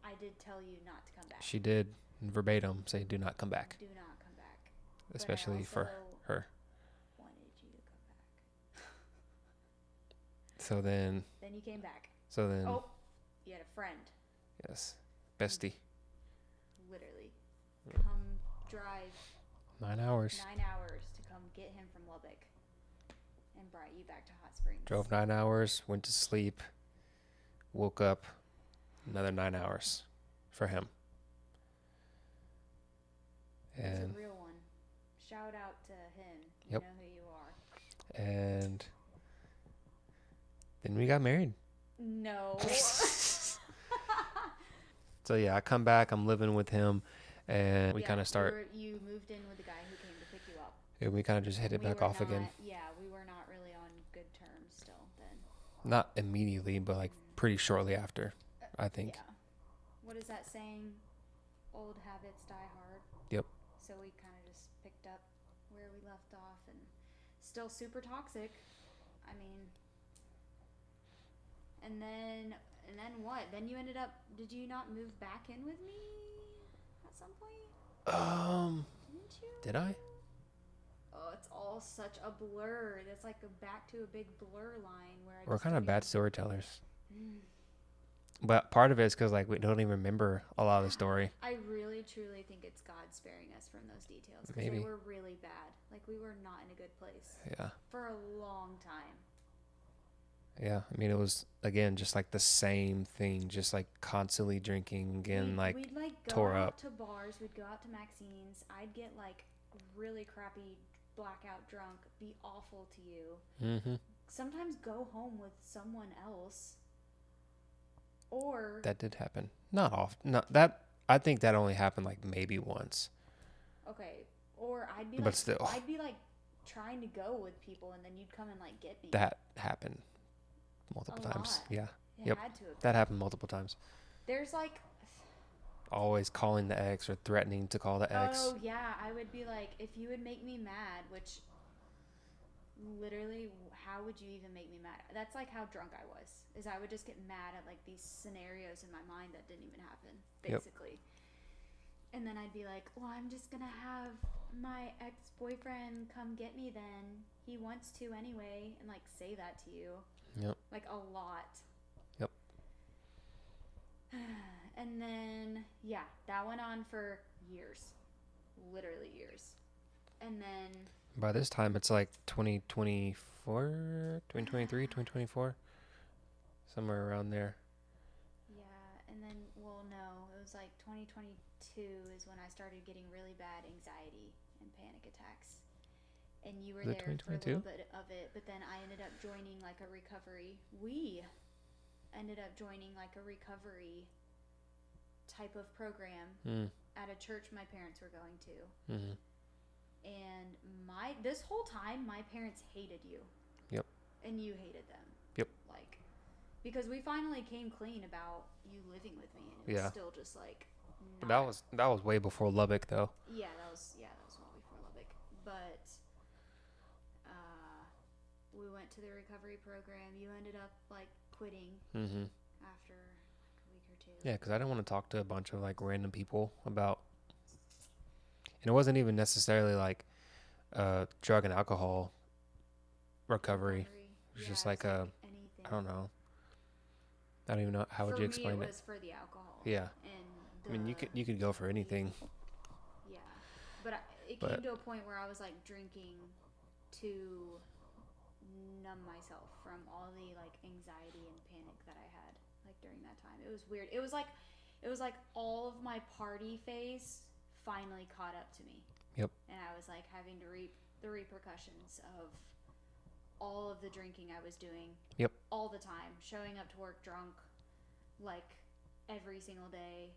I did tell you not to come back. She did verbatim say do not come back. Do not come back. Especially for her. Wanted you to come back. So then Then you came back. Oh, you had a friend. yes. Bestie. Literally. Come drive 9 hours. 9 hours to come get him from Lubbock and brought you back to Hot Springs. Drove 9 hours, went to sleep, woke up, another 9 hours for him. He's And a real one. Shout out to him. You Yep. know who you are. and then we got married. No. So yeah, I come back, I'm living with him, and we Yeah, kind of start. you moved in with the guy who came to pick you up. And we kind of just hit And it we back were off again. not, we were not really on good terms still then. Not immediately, but like pretty shortly after, I think. Yeah. What is that saying? Old habits die hard. Yep. So we kind of just picked up where we left off, and still super toxic. I mean, and then what? Then you ended up. Did you not move back in with me at some point? Didn't you? Did I? Oh, it's all such a blur. That's like a back to a big blur line where I We're just kind don't of bad even. storytellers. Mm. But part of it is because like we don't even remember a lot of the story. I really truly think it's God sparing us from those details because Maybe. they were really bad. Like we were not in a good place Yeah. for a long time. Yeah. I mean, it was again just like the same thing, just like constantly drinking again, like We'd like go tore out up. to bars. We'd go out to Maxine's. I'd get like really crappy blackout drunk, be awful to you. Mm-hmm. Sometimes go home with someone else. Or That did happen. Not often. Not that. I think that only happened like maybe once. okay, or But still, I'd be like trying to go with people, and then you'd come and like get me. that happened multiple A times. lot. Yeah. It Yep. had to have. That happened multiple times. There's like, Always calling the ex or threatening to call the ex. oh yeah, I would be like, if you would make me mad, which literally, how would you even make me mad? That's like how drunk I was. Is I would just get mad at like these scenarios in my mind that didn't even happen, basically. Yep. And then I'd be like, well, I'm just gonna have my ex-boyfriend come get me then. He wants to anyway, and like say that to you. Yep. Like a lot. Yep. And then, yeah, that went on for years. Literally years. And then... By this time, it's like 2024, 2023, 2024. Somewhere around there. Yeah, and then, well, no, it was like 2022 is when I started getting really bad anxiety and panic attacks. And you were Was it there for a 2022? little bit of it, but then I ended up joining like a recovery. We ended up joining like a recovery type of program at a church my parents were going to. Mm-hmm. And this whole time, my parents hated you. Yep. And you hated them. Yep. Like, because we finally came clean about you living with me, and it was still just like. That was way before Lubbock, though. Yeah, that was well before Lubbock. But we went to the recovery program. You ended up like quitting after like a week or two. Yeah, because I didn't want to talk to a bunch of like random people about. And it wasn't even necessarily like drug and alcohol recovery. It was just like a, anything. I don't know. I don't even know how would you explain it. For me, it was for the alcohol. Yeah. And I mean, you could go for anything. Yeah, but it came to a point where I was like drinking to numb myself from all the like anxiety and panic that I had like during that time. It was weird. It was like all of my party phase finally caught up to me. Yep. And I was like having to reap the repercussions of all of the drinking I was doing. Yep. All the time, showing up to work drunk, like every single day.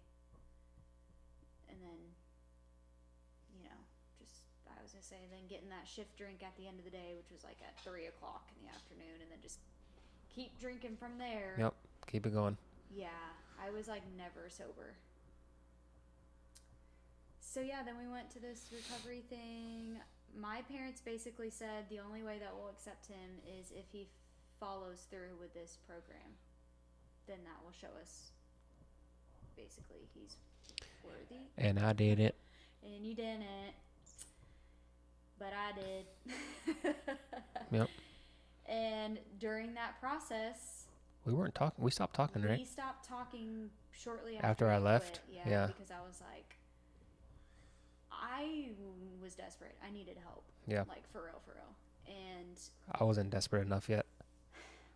And then, just, I was going to say, then getting that shift drink at the end of the day, which was like at 3 o'clock in the afternoon, and then just keep drinking from there. Yep. Keep it going. Yeah. I was like never sober. So yeah, then we went to this recovery thing. My parents basically said the only way that we'll accept him is if he follows through with this program. Then that will show us basically he's worthy. And I did it. And you didn't. But I did. Yep. And during that process, we weren't talking. We stopped talking, right? We stopped talking shortly after I left. Quit. Yeah, because I was like, I was desperate. I needed help. Yeah. Like for real. And I wasn't desperate enough yet.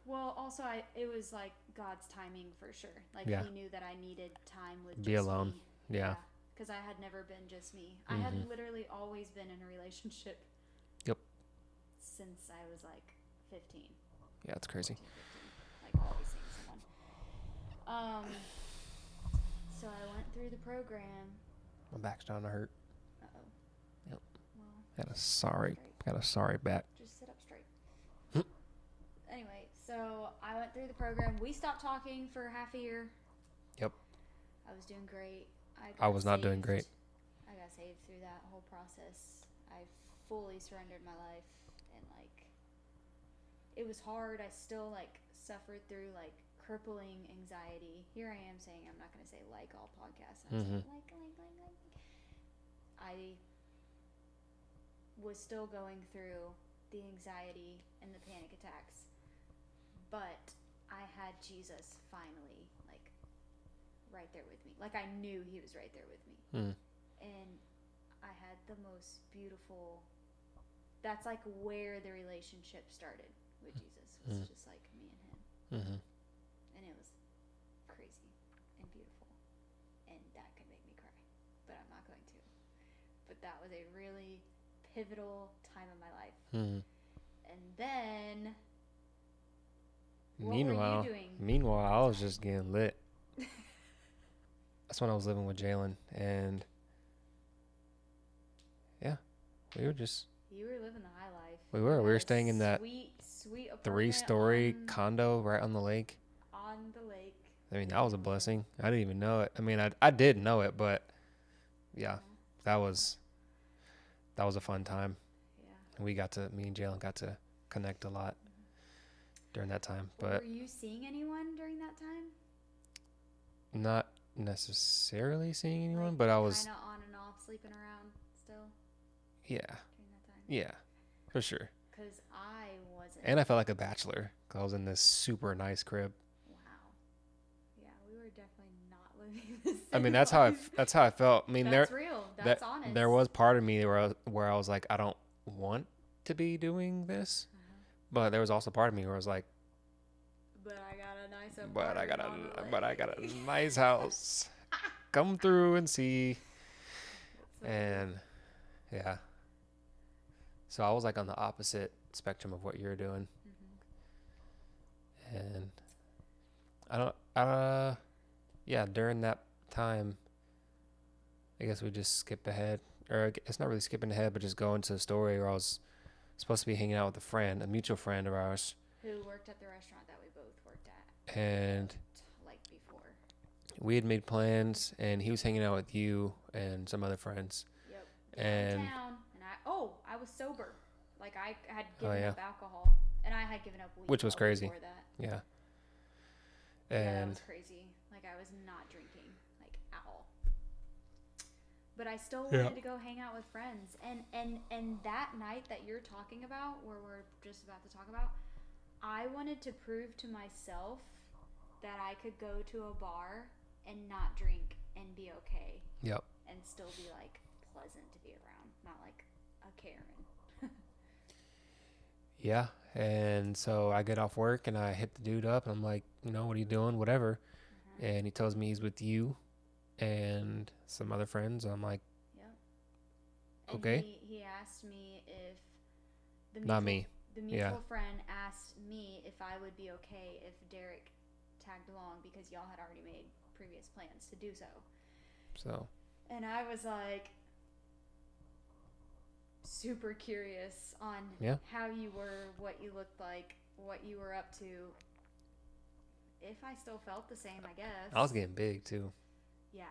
Well, also it was like God's timing for sure. Like He knew that I needed time with be just alone. Me. Yeah. Because I had never been just me. I had literally always been in a relationship. Yep. Since I was like 15. Yeah, it's crazy. 14, 15, like always seeing someone. So I went through the program, My back's starting to hurt. Uh-oh. Yep. Well, Got a just sit up sorry, straight. got a sorry back. Just sit up straight. Anyway, so I went through the program. We stopped talking for half a year. Yep. I was doing great. I was not doing great. I got saved through that whole process. I fully surrendered my life, and like it was hard. I still like suffered through like crippling anxiety. Here I am saying I'm not going to say like all podcasts. I'm saying like. I was still going through the anxiety and the panic attacks, but I had Jesus finally like right there with me. Like I knew he was right there with me. Mm. And I had the most beautiful, that's like where the relationship started with Jesus, was just like me and him. And it was crazy and beautiful, and that could make me cry, but I'm not going to. But that was a really pivotal time of my life. And then what were you doing? Meanwhile, I was just getting lit. That's when I was living with Jalen, and yeah, we were just. You were living the high life. We were. We were staying in that sweet apartment 3-story condo right on the lake. On the lake. I mean, that was a blessing. I didn't even know it. I mean, I did know it, but yeah, that was a fun time. Yeah. Me and Jalen got to connect a lot during that time. But were you seeing anyone during that time? Not necessarily seeing anyone, like, but I was kind of on and off, sleeping around still. Yeah. During that time. Yeah, for sure. Because I wasn't. And I felt like a bachelor. 'Cause I was in this super nice crib. Wow. Yeah, we were definitely not living the same I mean, that's how I felt. I mean, that's real. That's honest. There was part of me where I was like, I don't want to be doing this, but there was also part of me where I was like, but I got a nice apartment. But I got a nice house. Come through and see. And yeah. So I was like on the opposite spectrum of what you're doing. And during that time, I guess we just skip ahead, or it's not really skipping ahead, but just going to the story where I was supposed to be hanging out with a friend, a mutual friend of ours. Who worked at the restaurant that we both worked at. And like before. We had made plans, and he was hanging out with you and some other friends. Yep. And downtown, and I was sober. Like I had given up alcohol, and I had given up weed, which was crazy. Before that. Yeah. And that was crazy. Like I was not drinking, like at all. But I still wanted to go hang out with friends, and that night that you're talking about, where we're just about to talk about, I wanted to prove to myself that I could go to a bar and not drink and be okay. Yep. And still be like pleasant to be around, not like a Karen. Yeah. And so I get off work and I hit the dude up and I'm like, what are you doing? Whatever. And he tells me he's with you and some other friends. I'm like, yep. Okay. And he asked me if the mutual friend asked me if I would be okay if Derek tagged along, because y'all had already made previous plans to do so. And I was like super curious on how you were, what you looked like, what you were up to. If I still felt the same, I guess. I was getting big too. Yeah,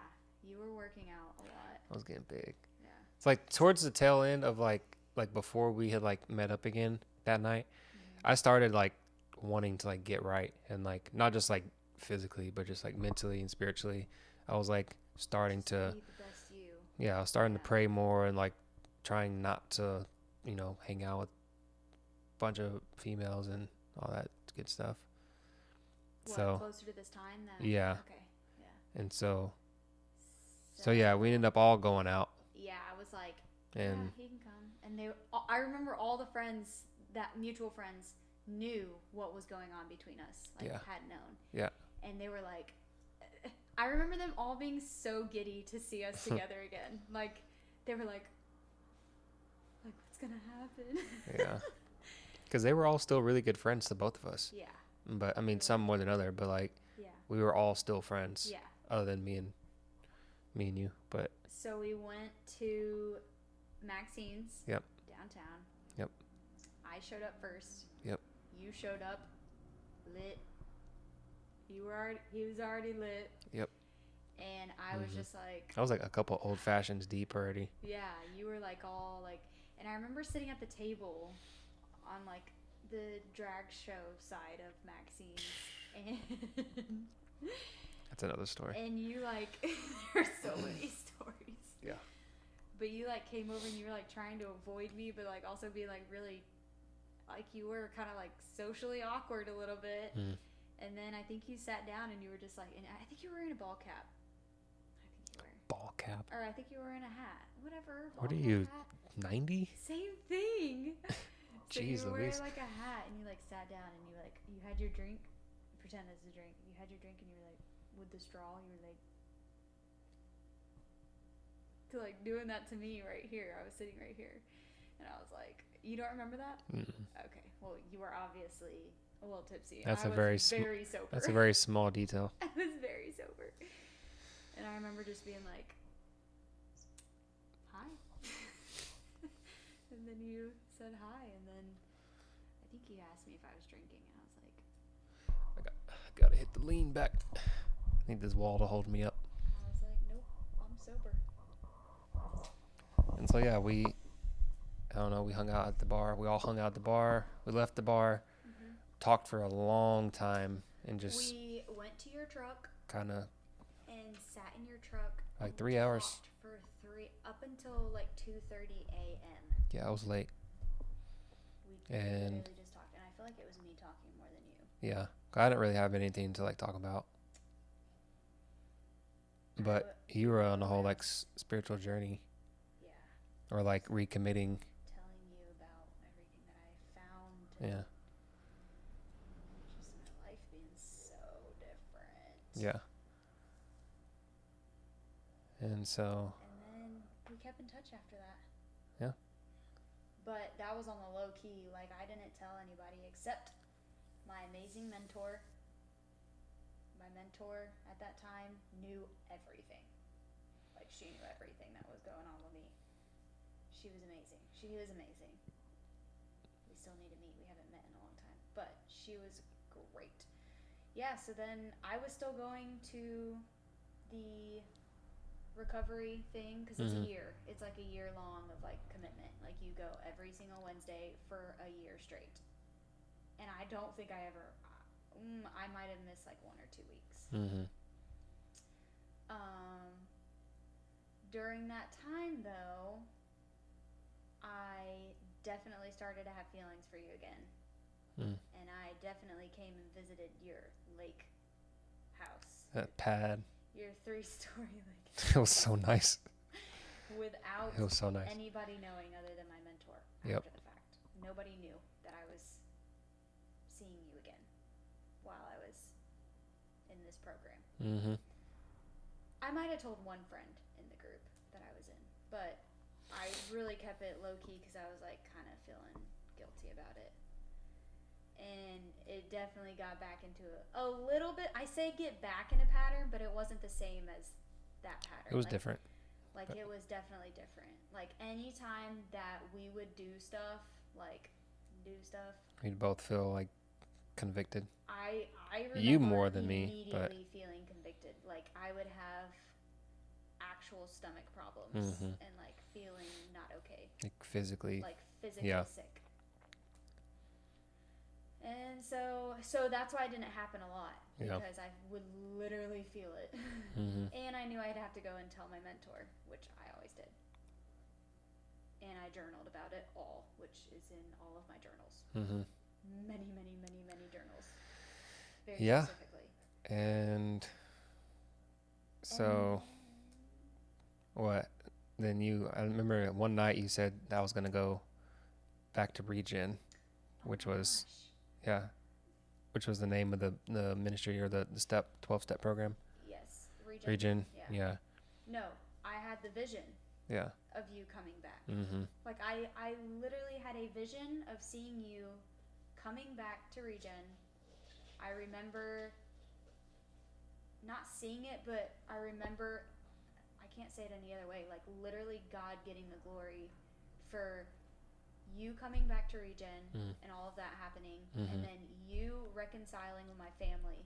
you were working out a lot. I was getting big. Yeah. It's like towards the tail end of like before we had like met up again that night, I started like wanting to like get right, and like not just like physically, but just like mentally and spiritually. I was like starting to be the best you. Yeah, I was starting to pray more and like trying not to, hang out with a bunch of females and all that good stuff. Closer to this time then? Yeah. Okay. Yeah. And so yeah, we ended up all going out. Yeah, I was like, and he can come. And I remember all the friends, that mutual friends, knew what was going on between us. Like, had known. Yeah. And they were like, I remember them all being so giddy to see us together again. Like, they were like, what's going to happen? Yeah. Because they were all still really good friends to both of us. Yeah. But, I mean, some more than other, but, like, we were all still friends. Yeah. Other than me and you. But So we went to Maxine's Yep. downtown. Yep. I showed up first. Yep. You showed up lit. He was already lit. Yep. And I was just like, I was like a couple old fashions deep already. yeah, you were like all like, and I remember sitting at the table on like the drag show side of Maxine's, and That's another story. and you like, there's so many stories. Yeah. But you like came over and you were like trying to avoid me, but like also be like really, like you were kind of like socially awkward a little bit. And then I think you sat down and you were just like, and I think you were in a ball cap. I think you were. Ball cap. Or I think you were in a hat. Whatever. What are you, 90? Same thing. So Jeez you were wearing Louise. like a hat and you like sat down and you like, you had your drink. Pretend it's a drink. You had your drink and you were like, with the straw, you were like, to like doing that to me right here. I was sitting right here. And I was like, you don't remember that? Okay. Well, you were obviously a little tipsy. That's I a was very very sober. That's a very small detail. I was very sober. And I remember just being like, hi. And then you said hi. And then I think you asked me if I was drinking. And I was like, I gotta hit the lean back. I need this wall to hold me up. I was like, nope, I'm sober. And so yeah, we hung out at the bar. We all hung out at the bar. We left the bar, talked for a long time, and just we went to your truck kind of and sat in your truck like and 3 hours. talked for up until like 2:30 a.m. Yeah, I was late. We And literally just talked, and I feel like it was me talking more than you. yeah, I didn't really have anything to like talk about. But you were on a whole like spiritual journey, Yeah, or like recommitting. telling you about everything that I found. Yeah. Just my life being so different. Yeah. And so. And then we kept in touch after that. Yeah. But that was on the low key. Like, I didn't tell anybody except my amazing mentor. My mentor at that time knew everything. Like, she knew everything that was going on with me. She was amazing. She is amazing. We still need to meet. We haven't met in a long time. But she was great. Yeah, so then I was still going to the recovery thing because it's a year. It's like a year long of like commitment. Like you go every single Wednesday for a year straight. And I don't think I ever. I might have missed like 1 or 2 weeks. During that time though, I definitely started to have feelings for you again. And I definitely came and visited your lake house. That pad. Your 3-story lake. It was so nice. Without It was so nice. anybody knowing other than my mentor Yep. after the fact. Nobody knew that I was seeing you again while I was in this program. I might have told one friend in the group that I was in, but I really kept it low key because I was like kind of feeling guilty about it. And it definitely got back into a little bit. I say get back in a pattern, but it wasn't the same as that pattern. It was like, different. Like it was definitely different. Like anytime that we would do stuff, We'd both feel like convicted. I remember You more than me, but immediately feeling convicted. Like I would have actual stomach problems and like feeling not okay. like physically. Like physically sick. And so that's why it didn't happen a lot because I would literally feel it. And I knew I'd have to go and tell my mentor, which I always did. And I journaled about it all, which is in all of my journals. Many, many, many, many journals. Very specifically. And so what? Then I remember one night you said I was going to go back to Regen, which was the name of the ministry or the 12-step program. Yes, Regen. Yeah. No, I had the vision. Yeah. Of you coming back. Like I literally had a vision of seeing you coming back to Regen. I remember not seeing it, but I remember I can't say it any other way. Like literally God getting the glory for you coming back to Regen and all of that happening, and then you reconciling with my family,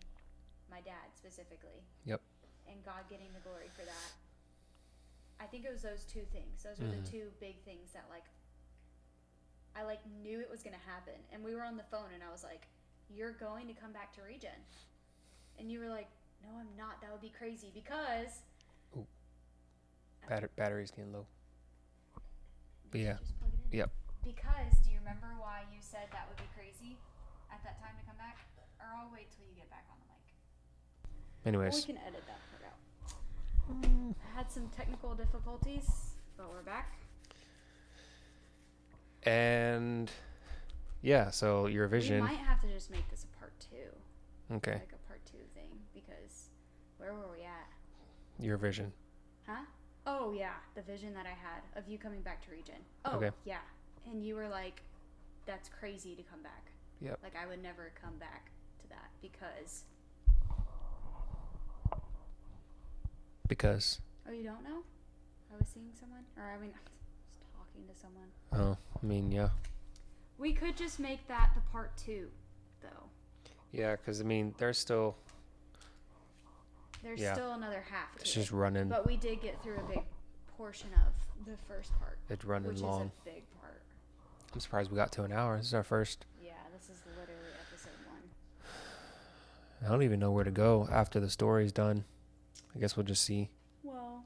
my dad specifically. Yep. And God getting the glory for that. I think it was those two things. Those were the two big things that like I like knew it was gonna happen. And we were on the phone and I was like, "You're going to come back to Regen." And you were like, "No, I'm not. That would be crazy because Ooh. Battery's getting low. But you yeah. just plug it in. Yep. Because do you remember why you said that would be crazy at that time to come back? Or I'll wait till you get back on the mic. Anyways. Well, we can edit that part out. I had some technical difficulties, but we're back. And yeah, so your vision. We might have to just make this a part 2. Okay. Like a part 2 thing, because where were we at? Your vision. Huh? Oh yeah, the vision that I had of you coming back to Regen. Oh Okay. yeah, and you were like, "That's crazy to come back." Yep. Like I would never come back to that because. Because. Oh, you don't know? I was seeing someone, or I mean, I was talking to someone. Oh, I mean, yeah. We could just make that the part 2, though. Yeah, because I mean, there's still. There's Yeah. still another half to It's it. just running. But we did get through a big portion of the first part. It's running which long. is a big part. I'm surprised we got to an hour. This is our first. Yeah, this is literally episode 1. I don't even know where to go after the story's done. I guess we'll just see. Well,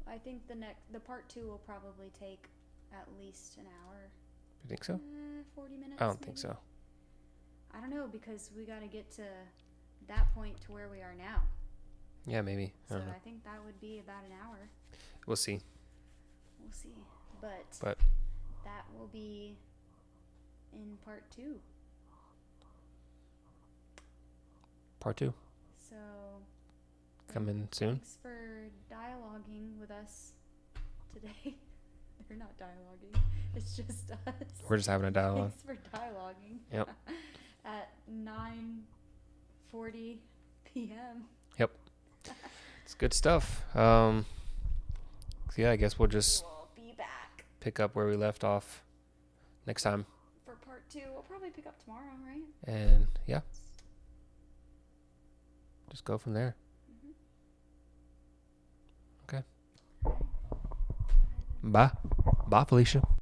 I think the part 2 will probably take at least an hour. You think so? 40 minutes. I don't maybe? think so. I don't know because we got to get to that point to where we are now. Yeah, maybe. I So don't know. I think that would be about an hour. We'll see. We'll see. But that will be in part 2. Part 2 So coming soon. thanks for dialoguing with us today. They're not dialoguing. It's just us. We're just having a dialogue. Thanks for dialoguing. Yep. At 9:40 p.m. Yep. It's good stuff. So yeah, I guess we'll just We'll be back pick up where we left off next time. for part 2. We'll probably pick up tomorrow, right? And yeah, just go from there. Okay. All right. Bye. Bye, Felicia.